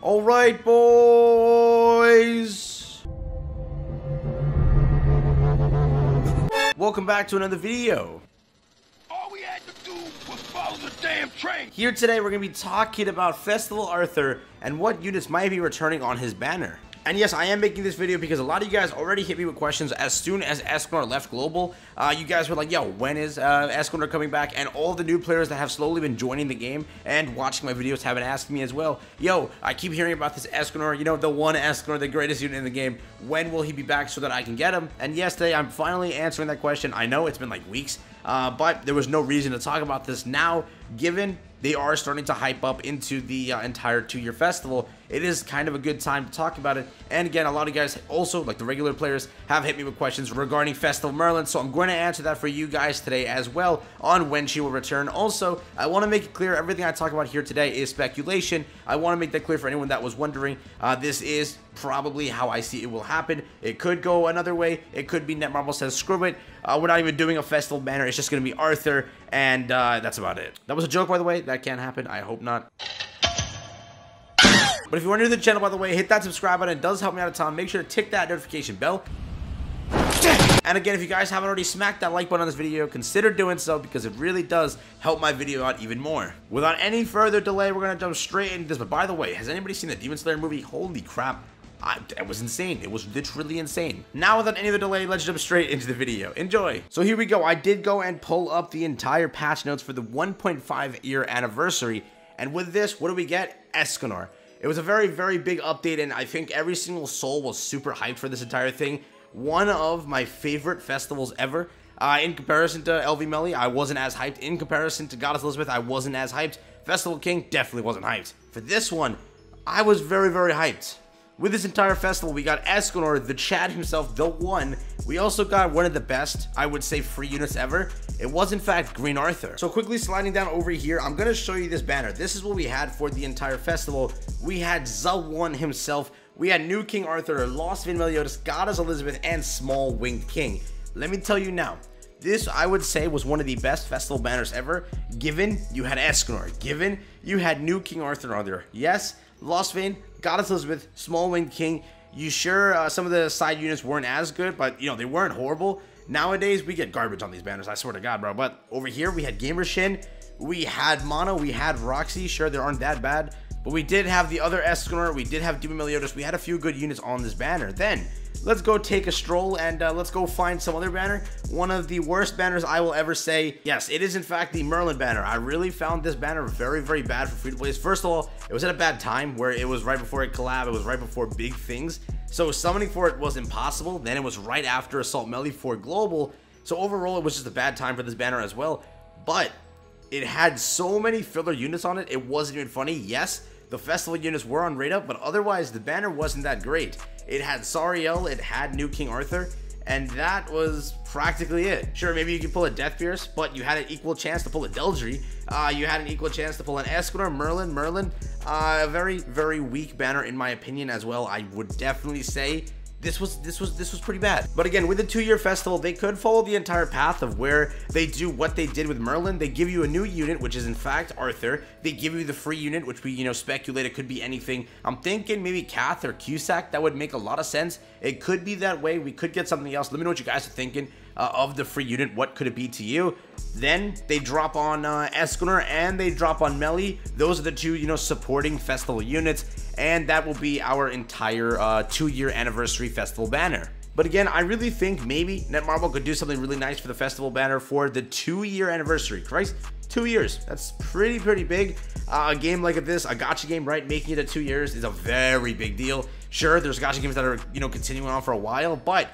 Alright, boys. Welcome back to another video. All we had to do was follow the damn train. Here today, we're going to be talking about Festival Arthur and what units might be returning on his banner. And yes, I am making this video because a lot of you guys already hit me with questions as soon as Escanor left Global. You guys were like, yo, when is Escanor coming back? And all the new players that have slowly been joining the game and watching my videos have been asking me as well, yo, I keep hearing about this Escanor, you know, the one Escanor, the greatest unit in the game. When will he be back so that I can get him? And yes, today I'm finally answering that question. I know it's been like weeks, but there was no reason to talk about this now, given they are starting to hype up into the entire 2-year festival. It is kind of a good time to talk about it. And again, a lot of you guys also, like the regular players, have hit me with questions regarding Festival Merlin, so I'm going to answer that for you guys today as well on when she will return. Also, I want to make it clear, everything I talk about here today is speculation. I want to make that clear for anyone that was wondering. This is probably how I see it will happen. It could go another way. It could be NetMarble says screw it. We're not even doing a festival banner. It's just going to be Arthur, and that's about it. That was a joke, by the way. That can't happen. I hope not. But if you are new to the channel, by the way, hit that subscribe button. It does help me out a ton. Make sure to tick that notification bell. And again, if you guys haven't already smacked that like button on this video, consider doing so because it really does help my video out even more. Without any further delay, we're going to jump straight into this. But by the way, has anybody seen the Demon Slayer movie? Holy crap. It was insane. It was literally insane. Now, without any other delay, let's jump straight into the video. Enjoy. So here we go. I did go and pull up the entire patch notes for the 1.5-year anniversary. And with this, what do we get? Escanor. It was a very, very big update, and I think every single soul was super hyped for this entire thing. One of my favorite festivals ever. In comparison to LV Melly, I wasn't as hyped. In comparison to Goddess Elizabeth, I wasn't as hyped. Festival King definitely wasn't hyped. For this one, I was very, very hyped. With this entire festival, we got Escanor, the Chad himself, the one. We also got one of the best, I would say, free units ever. It was, in fact, Green Arthur. So quickly sliding down over here, I'm going to show you this banner. This is what we had for the entire festival. We had One himself. We had New King Arthur, Lost Vein Meliodas, Goddess Elizabeth, and Small Winged King. Let me tell you now, this, I would say, was one of the best festival banners ever, given you had Escanor, given you had New King Arthur on there. Yes, Lost Vein, Goddess Elizabeth, Small Winged King. You sure some of the side units weren't as good, but, you know, they weren't horrible. Nowadays, we get garbage on these banners, I swear to God, bro. But over here, we had Gamer Shin, we had Mono, we had Roxy. Sure, they aren't that bad, but we did have the other Escanor, we did have Demon Meliodas. We had a few good units on this banner. Then, let's go take a stroll and let's go find some other banner. One of the worst banners I will ever say. Yes, it is in fact the Merlin banner. I really found this banner very, very bad for free-to-plays. First of all, it was at a bad time where it was right before a collab. It was right before big things. So summoning for it was impossible. Then it was right after Assault Melee for Global. So overall, it was just a bad time for this banner as well. But it had so many filler units on it, it wasn't even funny. Yes, the festival units were on rate up, but otherwise the banner wasn't that great. It had Sariel, it had New King Arthur, and that was practically it. Sure, maybe you could pull a Death Pierce, but you had an equal chance to pull a Deldry. You had an equal chance to pull an Escanor, Merlin. A very, very weak banner in my opinion as well. I would definitely say this was pretty bad. But again, with the 2-year festival, they could follow the entire path of where they do what they did with Merlin. They give you a new unit, which is in fact Arthur. They give you the free unit, which we, you know, speculate it could be anything. I'm thinking maybe Kath or Cusack. That would make a lot of sense. It could be that way. We could get something else. Let me know what you guys are thinking of the free unit. What could it be to you? Then they drop on Escanor and they drop on Melly. Those are the two, you know, supporting festival units. And that will be our entire 2-year anniversary festival banner. But again, I really think maybe NetMarble could do something really nice for the festival banner for the 2-year anniversary. Christ, 2 years. That's pretty big. A game like this, a gacha game, right? Making it at 2 years is a very big deal. Sure, there's gacha games that are, you know, continuing on for a while, but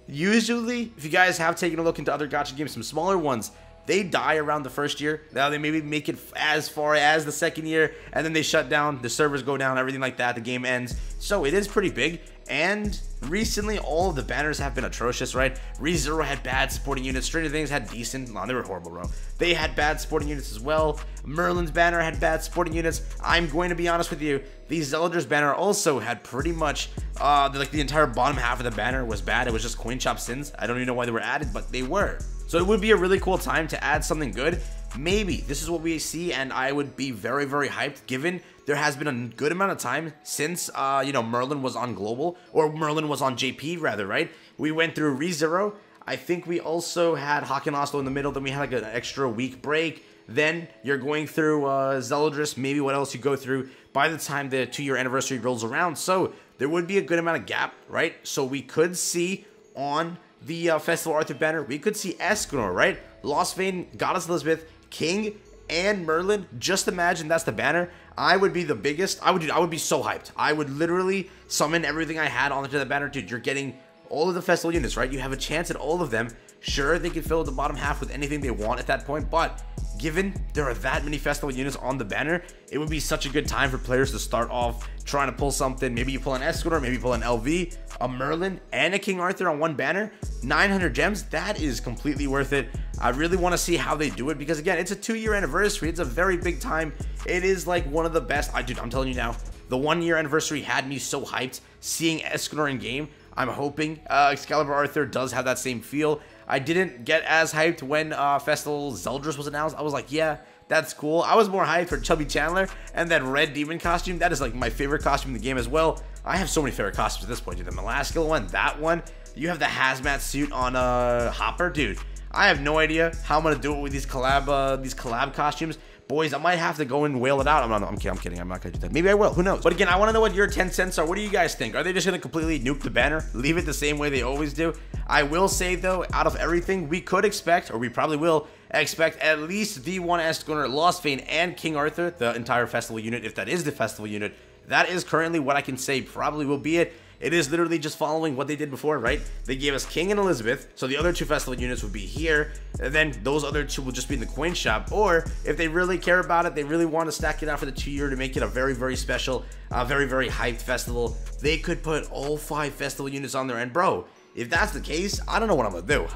usually, if you guys have taken a look into other gacha games, some smaller ones, they die around the first year. Now they maybe make it as far as the second year, and then they shut down, the servers go down, everything like that, the game ends. So it is pretty big. And recently, all of the banners have been atrocious, right? ReZero had bad supporting units. Stranger Things had decent. No, they were horrible, bro. They had bad supporting units as well. Merlin's banner had bad supporting units. I'm going to be honest with you. The Zeldris banner also had pretty much, like the entire bottom half of the banner was bad. It was just coin chop sins. I don't even know why they were added, but they were. So it would be a really cool time to add something good. Maybe this is what we see, and I would be very, very hyped given there has been a good amount of time since, you know, Merlin was on Global, or Merlin was on JP, rather, right? We went through ReZero. I think we also had Haken Oslo in the middle. Then we had like an extra week break. Then you're going through Zeldris, maybe what else you go through by the time the 2-year anniversary rolls around. So there would be a good amount of gap, right? So we could see on the Festival Arthur banner, we could see Escanor, right? Lost Vein, Goddess Elizabeth, King, and Merlin. Just imagine that's the banner. I would be the biggest. I would be so hyped. I would literally summon everything I had onto the banner. Dude, you're getting all of the festival units, right? You have a chance at all of them. Sure, they can fill the bottom half with anything they want at that point, but given there are that many festival units on the banner, it would be such a good time for players to start off trying to pull something. Maybe you pull an Escanor, maybe you pull an LV, a Merlin, and a King Arthur on one banner. 900 gems, that is completely worth it. I really want to see how they do it because, again, it's a 2-year anniversary. It's a very big time. It is like one of the best. Dude, I'm telling you now, the 1-year anniversary had me so hyped seeing Escanor in game. I'm hoping Excalibur Arthur does have that same feel. I didn't get as hyped when Festival Zeldris was announced. I was like, yeah, that's cool. I was more hyped for Chubby Chandler and that red demon costume. That is like my favorite costume in the game as well. I have so many favorite costumes at this point, dude. The Melaskill one, that one. You have the hazmat suit on Hopper, dude. I have no idea how I'm gonna do it with these collab costumes. Boys, I might have to go and whale it out. I'm kidding. I'm not gonna do that. Maybe I will. Who knows? But again, I want to know what your 10 cents are. What do you guys think? Are they just gonna completely nuke the banner, leave it the same way they always do? I will say though, out of everything, we could expect, or we probably will expect, at least the one Escanor, Lost Vein, and King Arthur, the entire festival unit, if that is the festival unit. That is currently what I can say probably will be it. It is literally just following what they did before, right? They gave us King and Elizabeth, so the other 2 festival units would be here, and then those other 2 will just be in the coin shop. Or if they really care about it, they really want to stack it out for the 2-year to make it a very, very special, very, very hyped festival, they could put all 5 festival units on there. And bro, if that's the case, I don't know what I'm gonna do.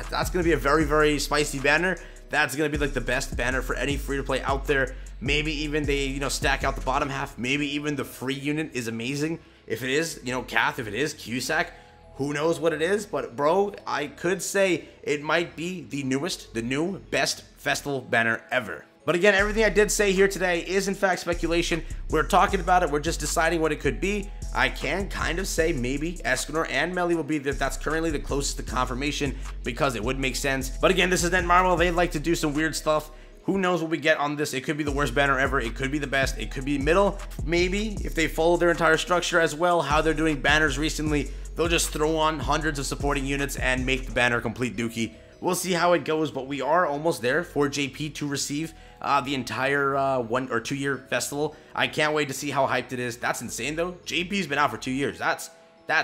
That's gonna be a very, very spicy banner. That's gonna be like the best banner for any free-to-play out there. Maybe even they, you know, stack out the bottom half. Maybe even the free unit is amazing. If it is, you know, Kath, if it is Cusack, who knows what it is. But bro, I could say it might be the new best festival banner ever. But again, everything I did say here today is in fact speculation. We're talking about it. We're just deciding what it could be. I can kind of say maybe Escanor and Melly will be there. That's currently the closest to confirmation because it would make sense. But again, this is NetMarble. They like to do some weird stuff. Who knows what we get on this? It could be the worst banner ever. It could be the best. It could be middle. Maybe if they follow their entire structure as well, how they're doing banners recently, they'll just throw on hundreds of supporting units and make the banner complete dookie. We'll see how it goes, but we are almost there for JP to receive the entire 1 or 2-year festival. I can't wait to see how hyped it is. That's insane though. JP's been out for 2 years. That's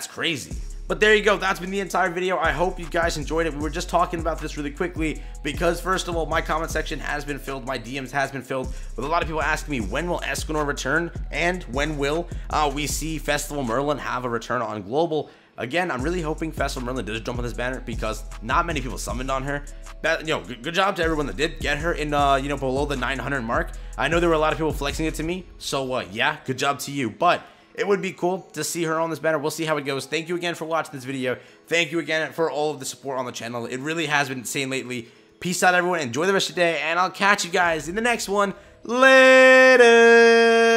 crazy. But there you go, that's been the entire video. I hope you guys enjoyed it. We were just talking about this really quickly because first of all, my comment section has been filled, my DMs has been filled with a lot of people asking me when will Escanor return and when will we see Festival Merlin have a return on Global. Again, I'm really hoping Festival Merlin does jump on this banner because not many people summoned on her. That, you know, good job to everyone that did get her in, you know, below the 900 mark. I know there were a lot of people flexing it to me, so yeah, good job to you. But it would be cool to see her on this banner. We'll see how it goes. Thank you again for watching this video. Thank you again for all of the support on the channel. It really has been insane lately. Peace out, everyone. Enjoy the rest of your day, and I'll catch you guys in the next one. Later.